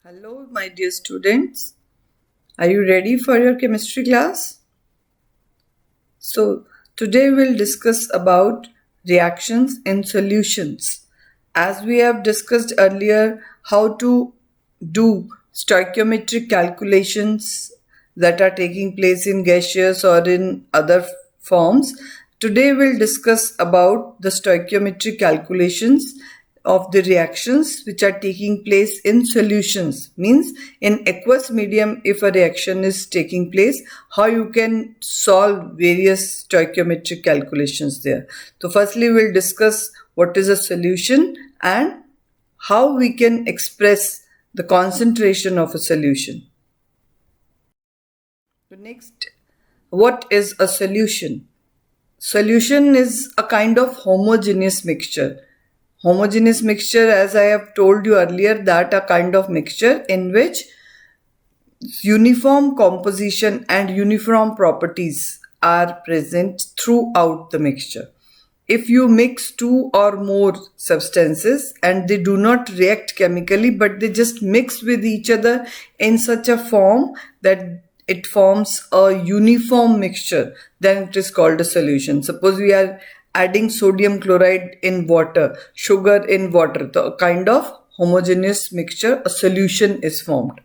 Hello, my dear students. Are you ready for your chemistry class? So, today we'll discuss about reactions in solutions. As we have discussed earlier, how to do stoichiometric calculations that are taking place in gaseous or in other forms. Today we'll discuss about the stoichiometric calculations of the reactions which are taking place in solutions, means in aqueous medium. If a reaction is taking place, how you can solve various stoichiometric calculations there. So firstly we'll discuss what is a solution and how we can express the concentration of a solution. So next, what is a solution? Solution is a kind of homogeneous mixture. Homogeneous mixture, as I have told you earlier, that a kind of mixture in which uniform composition and uniform properties are present throughout the mixture. If you mix two or more substances and they do not react chemically but they just mix with each other in such a form that it forms a uniform mixture, then it is called a solution. Suppose we are adding sodium chloride in water, sugar in water, the kind of homogeneous mixture, a solution is formed.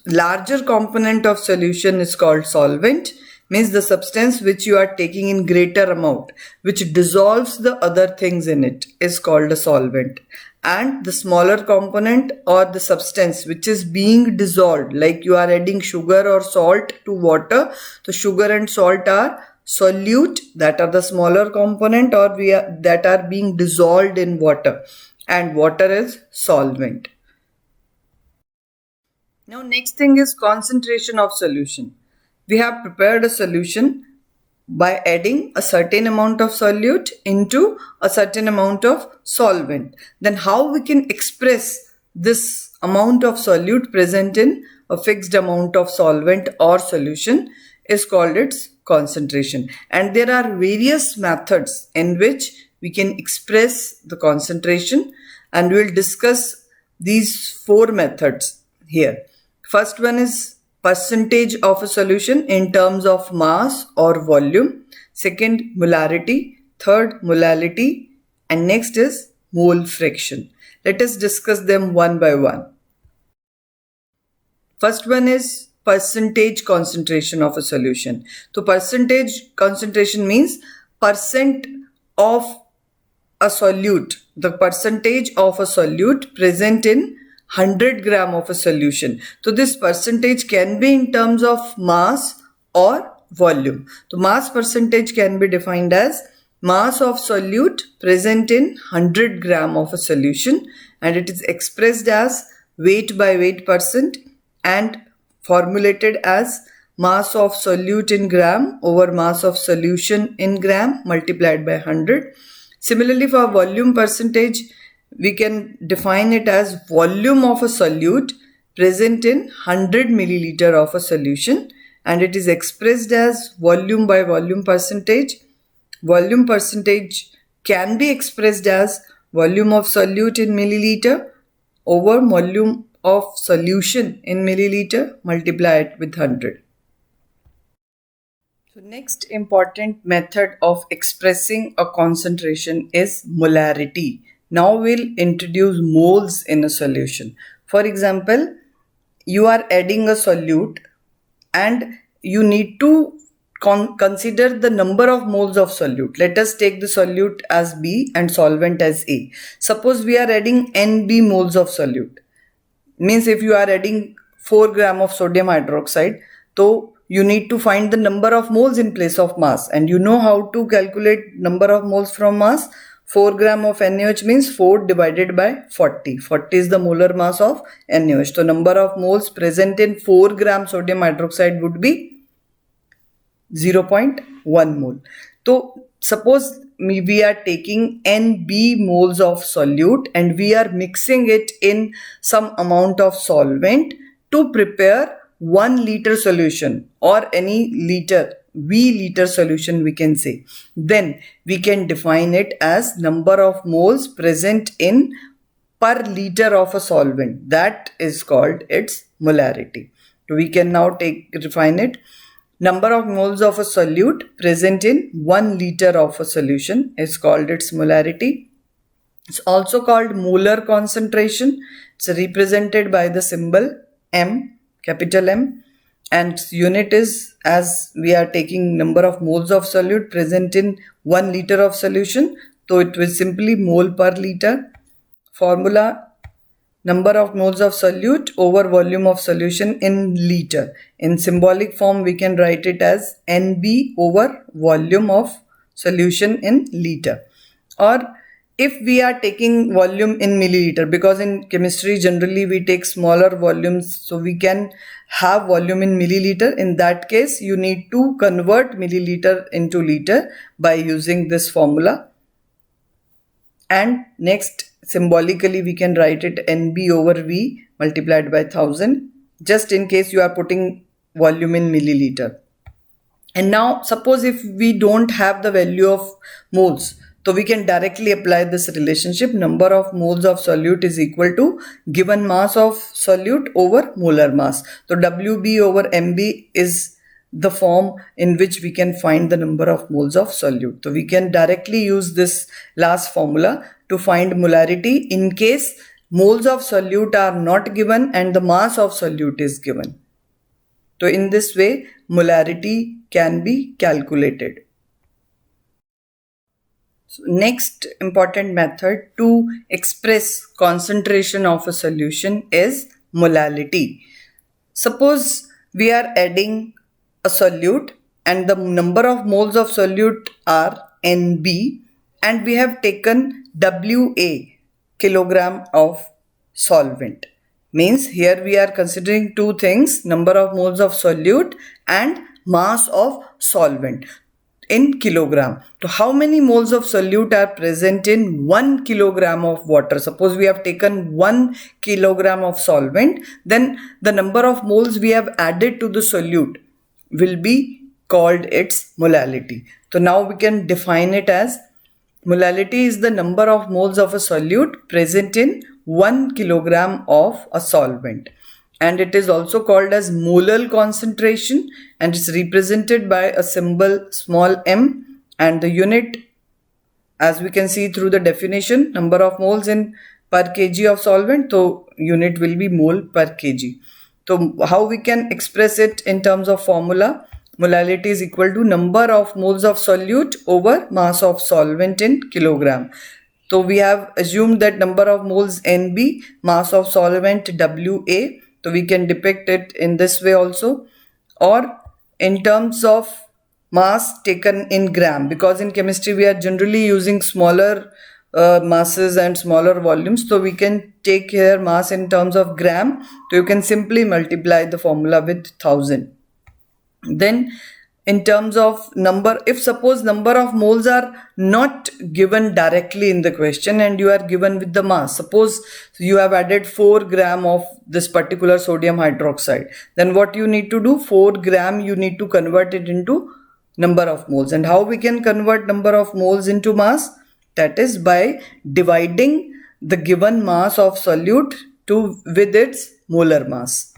Larger component of solution is called solvent, means the substance which you are taking in greater amount, which dissolves the other things in it, is called a solvent. And the smaller component or the substance which is being dissolved, like you are adding sugar or salt to water, so sugar and salt are solute, that are the smaller component, or that are being dissolved in water, and water is solvent. Now next thing is concentration of solution. We have prepared a solution by adding a certain amount of solute into a certain amount of solvent. Then how we can express this amount of solute present in a fixed amount of solvent or solution is called its concentration. And there are various methods in which we can express the concentration, and we will discuss these four methods here. First one is percentage of a solution in terms of mass or volume. Second, molarity. Third, molality. And next is mole fraction. Let us discuss them one by one. First one is percentage concentration of a solution. So percentage concentration means percent of a solute, the percentage of a solute present in 100 gram of a solution. So this percentage can be in terms of mass or volume. So mass percentage can be defined as mass of solute present in 100 gram of a solution, and it is expressed as weight by weight percent and formulated as mass of solute in gram over mass of solution in gram multiplied by 100. Similarly, for volume percentage, we can define it as volume of a solute present in 100 milliliter of a solution, and it is expressed as volume by volume percentage. Volume percentage can be expressed as volume of solute in milliliter over volume of solution in milliliter multiplied with 100. So next important method of expressing a concentration is molarity. Now we'll introduce moles in a solution. For example, you are adding a solute and you need to consider the number of moles of solute. Let us take the solute as B and solvent as A. Suppose we are adding NB moles of solute. Means if you are adding 4 gram of sodium hydroxide, so you need to find the number of moles in place of mass, and you know how to calculate number of moles from mass. 4 gram of NaOH means 4 divided by 40. 40 is the molar mass of NaOH. So number of moles present in 4 gram sodium hydroxide would be 0.1 mole. So suppose we are taking NB moles of solute and we are mixing it in some amount of solvent to prepare 1 liter solution, or any liter, V liter solution we can say. Then we can define it as number of moles present in per liter of a solvent. That is called its molarity. So we can now define it. Number of moles of a solute present in 1 liter of a solution is called its molarity. It's also called molar concentration. It's represented by the symbol M, capital M, and its unit is, as we are taking number of moles of solute present in 1 liter of solution, so it will simply mole per liter. Formula: number of moles of solute over volume of solution in liter. In symbolic form, we can write it as NB over volume of solution in liter. Or if we are taking volume in milliliter, because in chemistry generally we take smaller volumes, so we can have volume in milliliter. In that case, you need to convert milliliter into liter by using this formula. And next, symbolically we can write it NB over V multiplied by 1000, just in case you are putting volume in milliliter. And now suppose if we don't have the value of moles, so we can directly apply this relationship. Number of moles of solute is equal to given mass of solute over molar mass. So WB over MB is the form in which we can find the number of moles of solute. So we can directly use this last formula to find molarity in case moles of solute are not given and the mass of solute is given. So in this way, molarity can be calculated. So next important method to express concentration of a solution is molality. Suppose we are adding a solute and the number of moles of solute are NB and we have taken WA, kilogram of solvent. Means here we are considering two things, number of moles of solute and mass of solvent in kilogram. So how many moles of solute are present in 1 kilogram of water? Suppose we have taken 1 kilogram of solvent, then the number of moles we have added to the solute will be called its molality. So now we can define it as molality is the number of moles of a solute present in 1 kilogram of a solvent. And it is also called as molar concentration and it's represented by a symbol small m, and the unit, as we can see through the definition, number of moles in per kg of solvent, so unit will be mole per kg. So how we can express it in terms of formula? Molality is equal to number of moles of solute over mass of solvent in kilogram. So we have assumed that number of moles NB, mass of solvent WA. So we can depict it in this way also, or in terms of mass taken in gram, because in chemistry we are generally using smaller masses and smaller volumes, so we can take here mass in terms of gram. So you can simply multiply the formula with 1000. Then in terms of number, if suppose number of moles are not given directly in the question and you are given with the mass, suppose you have added 4 gram of this particular sodium hydroxide, then what you need to do, 4 gram you need to convert it into number of moles. And how we can convert number of moles into mass? That is by dividing the given mass of solute with its molar mass.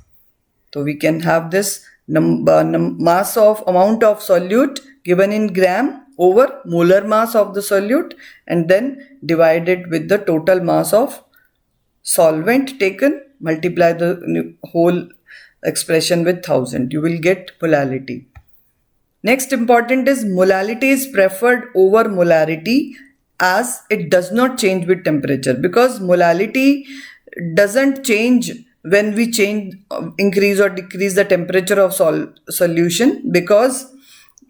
So we can have this mass of amount of solute given in gram over molar mass of the solute and then divided with the total mass of solvent taken, multiply the whole expression with 1000. You will get molality. Next important is molality is preferred over molarity as it does not change with temperature, because molality doesn't change when we increase or decrease the temperature of solution, because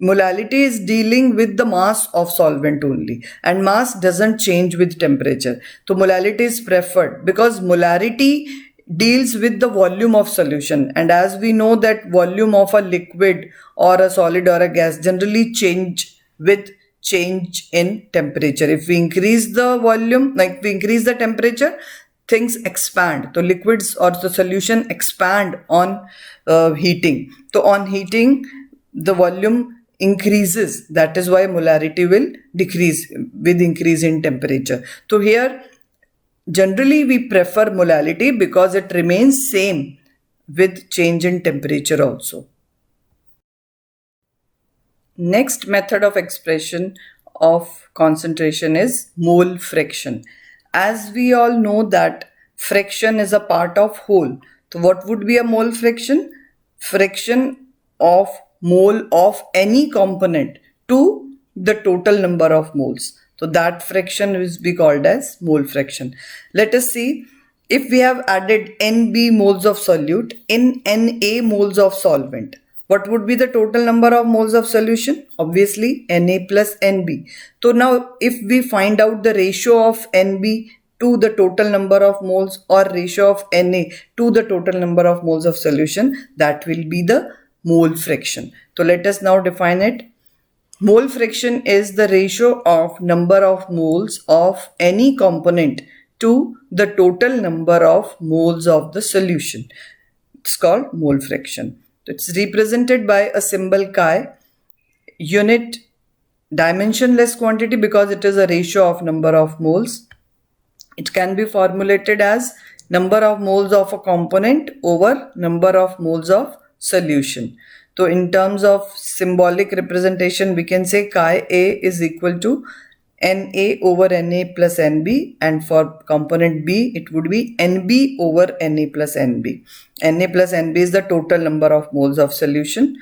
molality is dealing with the mass of solvent only and mass doesn't change with temperature. So molality is preferred because molarity deals with the volume of solution, and as we know that volume of a liquid or a solid or a gas generally change with change in temperature. If we increase the volume, like we increase the temperature, things expand. So liquids or the solution expand on heating. So on heating, the volume increases. That is why molarity will decrease with increase in temperature. So here generally we prefer molality because it remains same with change in temperature also. Next method of expression of concentration is mole fraction. As we all know that fraction is a part of whole. So what would be a mole fraction? Fraction of mole of any component to the total number of moles. So that fraction is be called as mole fraction. Let us see, if we have added Nb moles of solute in Na moles of solvent, what would be the total number of moles of solution? Obviously Na plus Nb. So now if we find out the ratio of Nb to the total number of moles or ratio of Na to the total number of moles of solution, that will be the mole fraction. So let us now define it. Mole fraction is the ratio of number of moles of any component to the total number of moles of the solution. It's called mole fraction. It's represented by a symbol chi, unit dimensionless quantity because it is a ratio of number of moles. It can be formulated as number of moles of a component over number of moles of solution. So in terms of symbolic representation, we can say chi A is equal to Na over Na plus Nb, and for component B it would be Nb over Na plus Nb. Na plus Nb is the total number of moles of solution.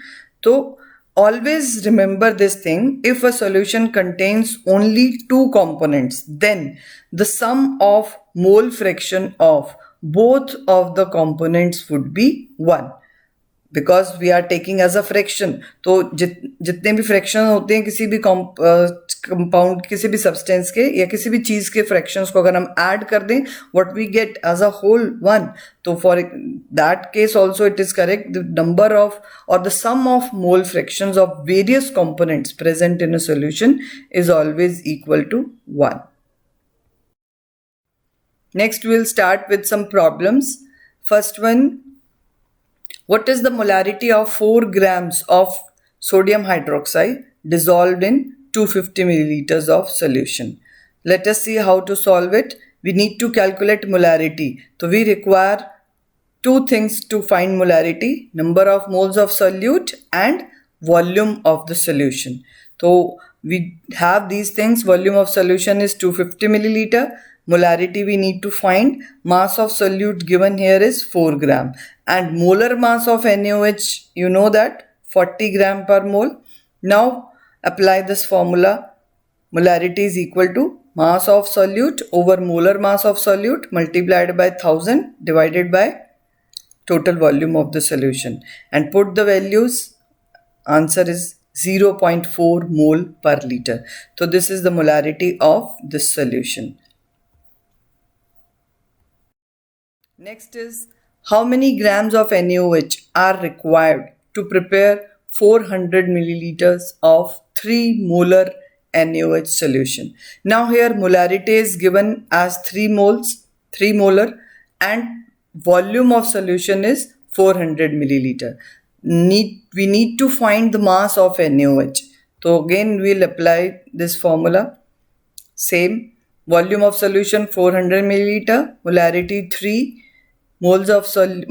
So always remember this thing, if a solution contains only two components, then the sum of mole fraction of both of the components would be 1. Because we are taking as a fraction, तो जितने भी fraction होते हैं किसी भी compound, किसी भी substance के या किसी भी चीज के फ्रैक्शंस को अगर हम ऐड कर दें, what we get as a whole 1. तो for that case also it is correct, the number of और the sum of mole fractions of various components present in a solution is always equal to 1. Next we'll start with some problems. First one, what is the molarity of 4 grams of sodium hydroxide dissolved in 250 milliliters of solution? Let us see how to solve it. We need to calculate molarity. So we require two things to find molarity: number of moles of solute and volume of the solution. So we have these things. Volume of solution is 250 milliliter. Molarity we need to find. Mass of solute given here is 4 gram. And molar mass of NaOH, you know that, 40 gram per mole. Now apply this formula. Molarity is equal to mass of solute over molar mass of solute multiplied by 1000 divided by total volume of the solution. And put the values. Answer is 0.4 mole per liter. So this is the molarity of this solution. Next is, how many grams of NaOH are required to prepare 400 milliliters of 3 molar NaOH solution? Now here molarity is given as 3 moles, 3 molar, and volume of solution is 400 milliliter. We need to find the mass of NaOH. So again we'll apply this formula. Same, volume of solution 400 milliliter, molarity 3. Moles of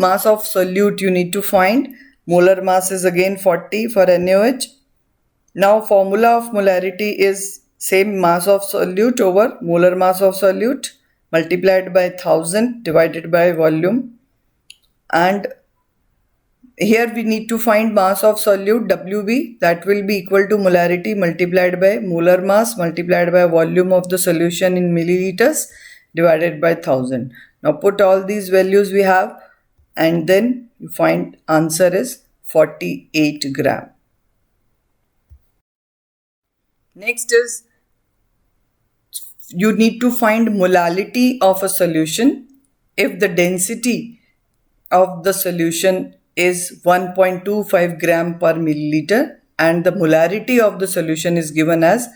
mass of solute you need to find. Molar mass is again 40 for NaOH. Now formula of molarity is same, mass of solute over molar mass of solute multiplied by 1000 divided by volume. And here we need to find mass of solute, Wb, that will be equal to molarity multiplied by molar mass multiplied by volume of the solution in milliliters divided by 1000. Now put all these values we have, and then you find answer is 48 gram. Next is, you need to find molality of a solution if the density of the solution is 1.25 gram per milliliter and the molarity of the solution is given as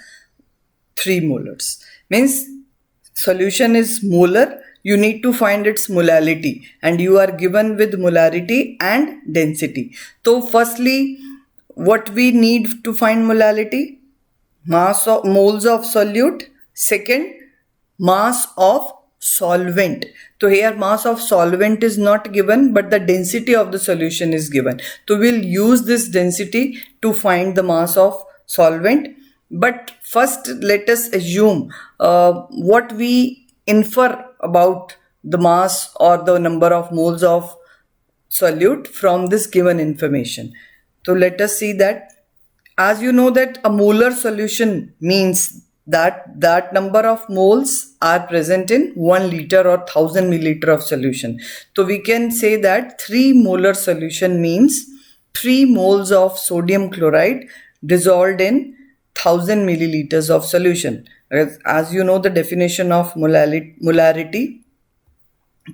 3 molars. Means solution is molar, you need to find its molality, and you are given with molarity and density. So firstly, what we need to find molality? Mass of moles of solute. Second, mass of solvent. So here mass of solvent is not given, but the density of the solution is given. So we'll use this density to find the mass of solvent. But first let us assume what we infer about the mass or the number of moles of solute from this given information. So let us see that. As you know that a molar solution means that number of moles are present in 1 liter or 1000 milliliter of solution. So we can say that 3 molar solution means 3 moles of sodium chloride dissolved in 1000 milliliters of solution. As you know the definition of molarity.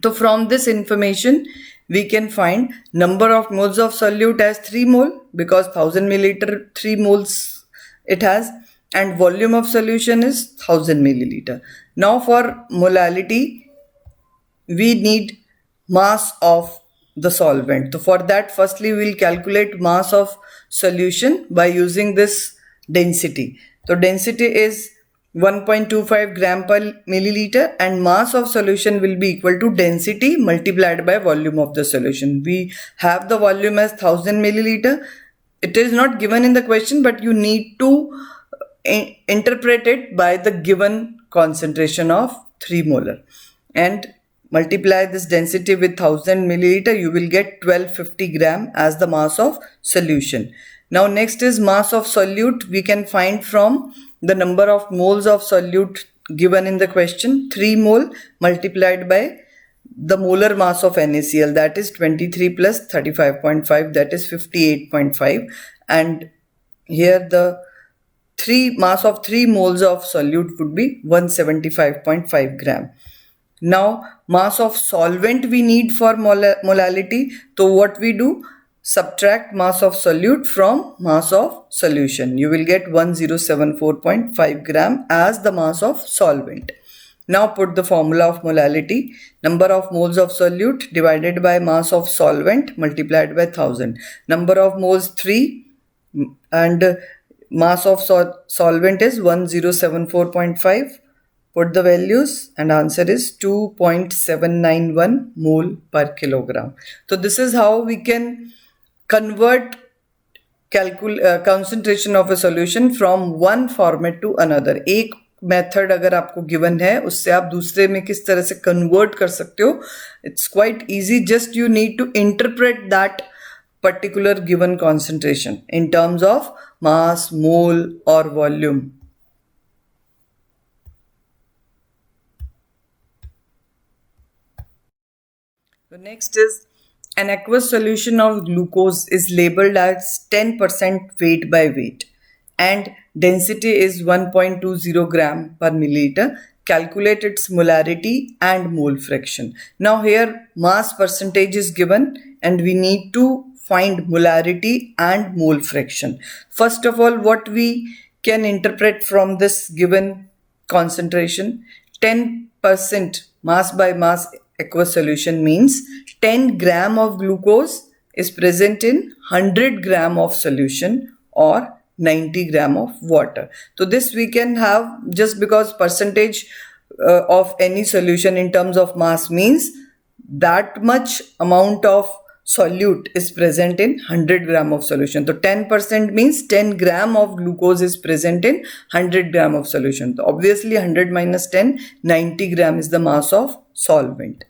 So from this information we can find number of moles of solute as 3 mole because 1000 milliliter 3 moles it has, and volume of solution is 1000 milliliter. Now for molality we need mass of the solvent. So for that firstly we will calculate mass of solution by using this density. So density is 1.25 gram per milliliter and mass of solution will be equal to density multiplied by volume of the solution. We have the volume as 1000 milliliter. It is not given in the question, but you need to interpret it by the given concentration of 3 molar and multiply this density with 1000 milliliter. You will get 1250 gram as the mass of solution. Now next is mass of solute. We can find from the number of moles of solute given in the question. 3 mole multiplied by the molar mass of NaCl, that is 23 plus 35.5, that is 58.5, and here the mass of 3 moles of solute would be 175.5 gram. Now mass of solvent we need for molality. So what we do? Subtract mass of solute from mass of solution. You will get 1074.5 gram as the mass of solvent. Now put the formula of molality. Number of moles of solute divided by mass of solvent multiplied by 1000. Number of moles 3 and mass of solvent is 1074.5. Put the values and answer is 2.791 mole per kilogram. So this is how we can convert concentration of a solution from one format to another. एक method अगर आपको given है उससे आप दूसरे में किस तरह से कन्वर्ट कर सकते हो. It's quite easy. Just you need to interpret that particular given concentration in terms of mass, mole or volume. The next is an aqueous solution of glucose is labeled as 10% weight by weight and density is 1.20 gram per milliliter. Calculate its molarity and mole fraction. Now here mass percentage is given and we need to find molarity and mole fraction. First of all, what we can interpret from this given concentration, 10% mass by mass aqueous solution means 10 gram of glucose is present in 100 gram of solution or 90 gram of water. So this we can have just because percentage of any solution in terms of mass means that much amount of solute is present in 100 gram of solution. So 10% means 10 gram of glucose is present in 100 gram of solution. So obviously 100 minus 10, 90 gram is the mass of solvent.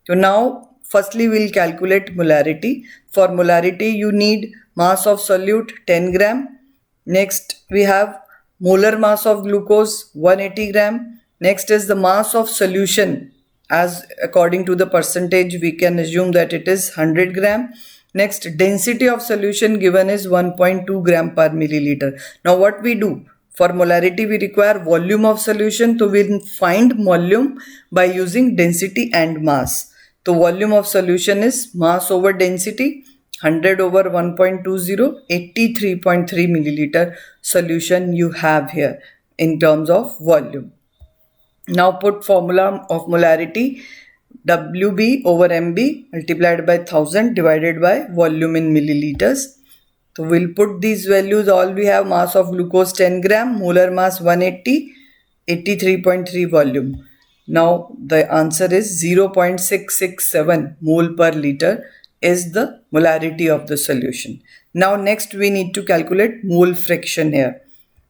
So now firstly we'll calculate molarity. For molarity you need mass of solute 10 gram. Next we have molar mass of glucose 180 gram. Next is the mass of solution. As according to the percentage we can assume that it is 100 gram. Next, density of solution given is 1.2 gram per milliliter. Now what we do? For molarity we require volume of solution. So we'll find volume by using density and mass. So volume of solution is mass over density. 100 over 1.20, 83.3 milliliter solution you have here in terms of volume. Now put formula of molarity, WB over MB multiplied by 1000 divided by volume in milliliters. So we'll put these values. All we have: mass of glucose 10 gram, molar mass 180, 83.3 volume. Now the answer is 0.667 mole per liter is the molarity of the solution. Now next we need to calculate mole fraction here.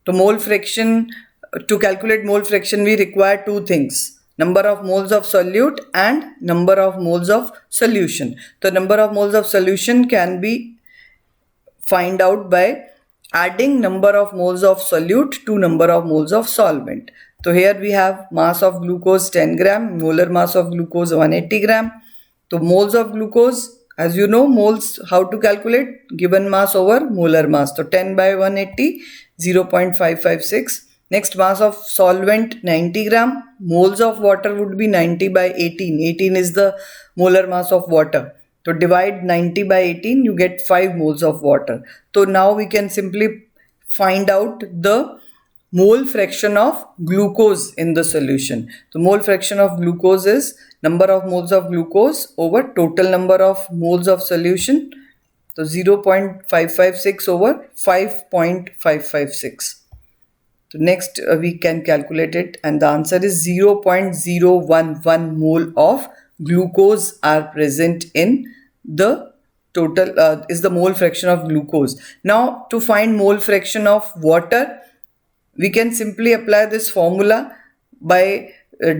To calculate mole fraction we require two things: number of moles of solute and number of moles of solution. The number of moles of solution can be find out by adding number of moles of solute to number of moles of solvent. So here we have mass of glucose 10 gram, molar mass of glucose 180 gram. So moles of glucose, as you know, moles, how to calculate? Given mass over molar mass. So 10 by 180, 0.556. Next, mass of solvent 90 gram. Moles of water would be 90 by 18. 18 is the molar mass of water. So divide 90 by 18, you get 5 moles of water. So now we can simply find out the mole fraction of glucose in the solution. The mole fraction of glucose is number of moles of glucose over total number of moles of solution. So 0.556 over 5.556. So next we can calculate it, and the answer is 0.011 mole of glucose are present in the total is the mole fraction of glucose. Now to find mole fraction of water, we can simply apply this formula by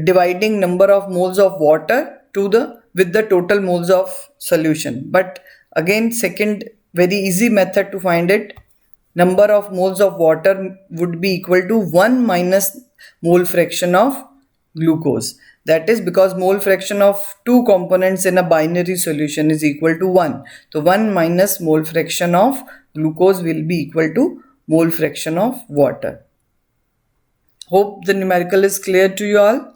dividing number of moles of water with the total moles of solution. But again, second very easy method to find it, number of moles of water would be equal to 1 minus mole fraction of glucose. That is because mole fraction of two components in a binary solution is equal to 1. So 1 minus mole fraction of glucose will be equal to mole fraction of water. Hope the numerical is clear to you all.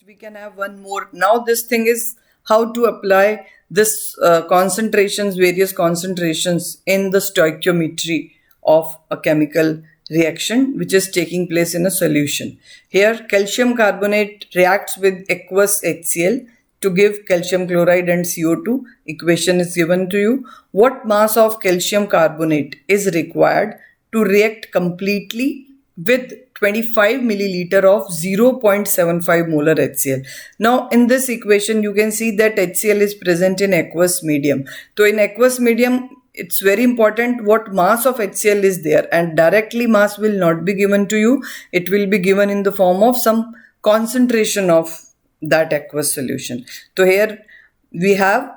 We can have one more. Now this thing is how to apply this various concentrations in the stoichiometry of a chemical reaction which is taking place in a solution. Here calcium carbonate reacts with aqueous HCl to give calcium chloride and CO2. Equation is given to you. What mass of calcium carbonate is required to react completely with 25 milliliter of 0.75 molar HCl. Now in this equation you can see that HCl is present in aqueous medium. So in aqueous medium it's very important what mass of HCl is there, and directly mass will not be given to you. It will be given in the form of some concentration of that aqueous solution. So here we have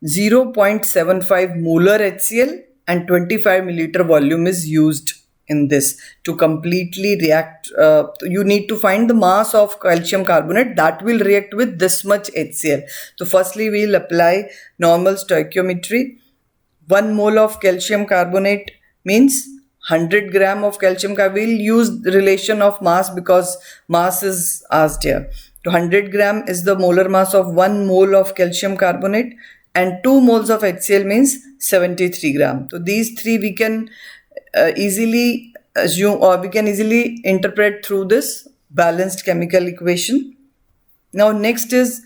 0.75 molar HCl and 25 milliliter volume is used in this to completely react. You need to find the mass of calcium carbonate that will react with this much HCl. So firstly we will apply normal stoichiometry. 1 mole of calcium carbonate means 100 gram of calcium carbonate. We will use the relation of mass because mass is asked here. So 100 gram is the molar mass of 1 mole of calcium carbonate, and 2 moles of HCl means 73 gram. So these three we can easily assume, or we can easily interpret through this balanced chemical equation. Now next is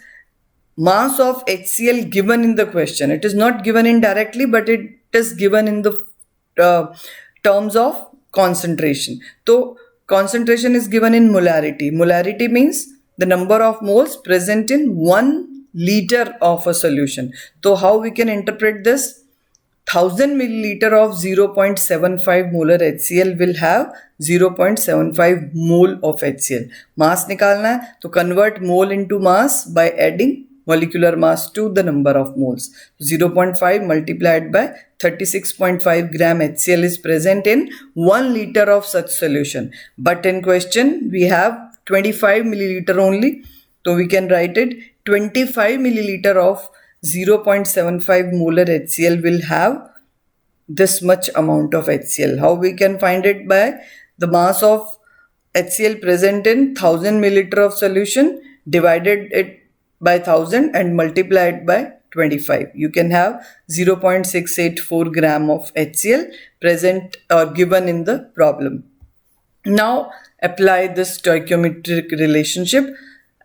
mass of HCl given in the question. It is not given indirectly, but it is given in the terms of concentration. So concentration is given in molarity. Molarity means the number of moles present in 1 liter of a solution. So how we can interpret this? 1000 milliliter of 0.75 molar HCl will have 0.75 mole of HCl. Mass निकालना है तो convert mole into mass by adding molecular mass to the number of moles. 0.5 multiplied by 36.5 gram HCl is present in 1 liter of such solution. But in question we have 25 milliliter only. So we can write it 25 milliliter of 0.75 molar HCl will have this much amount of HCl. How we can find it? By the mass of HCl present in 1000 milliliter of solution, divided it by 1000 and multiplied by 25. You can have 0.684 gram of HCl present or given in the problem. Now apply this stoichiometric relationship.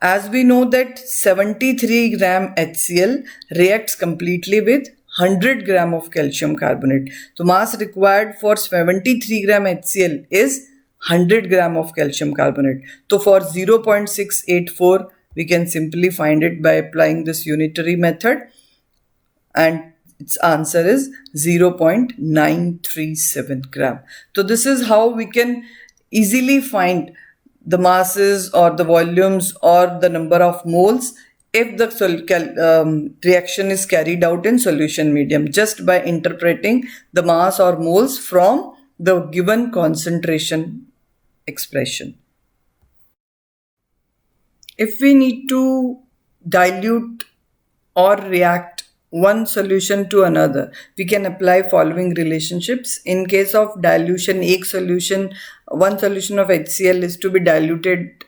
As we know that 73 gram HCl reacts completely with 100 gram of calcium carbonate. So mass required for 73 gram HCl is 100 gram of calcium carbonate. So for 0.684, we can simply find it by applying this unitary method, and its answer is 0.937 gram. So this is how we can easily find the masses or the volumes or the number of moles if the reaction is carried out in solution medium, just by interpreting the mass or moles from the given concentration expression. If we need to dilute or react one solution to another, we can apply following relationships. In case of dilution, one solution of HCl is to be diluted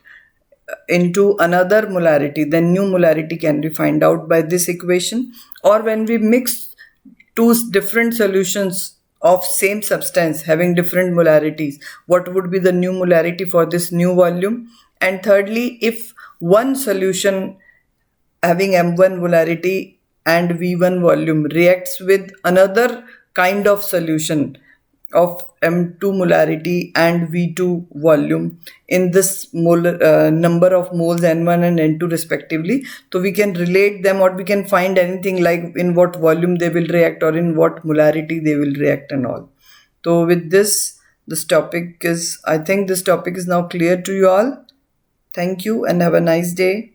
into another molarity, then new molarity can be found out by this equation. Or when we mix two different solutions of same substance having different molarities, what would be the new molarity for this new volume? And thirdly, if one solution having M1 molarity and V1 volume reacts with another kind of solution of M2 molarity and V2 volume in this number of moles N1 and N2 respectively, so we can relate them, or we can find anything like in what volume they will react or in what molarity they will react and all. So with this, I think this topic is now clear to you all. Thank you and have a nice day.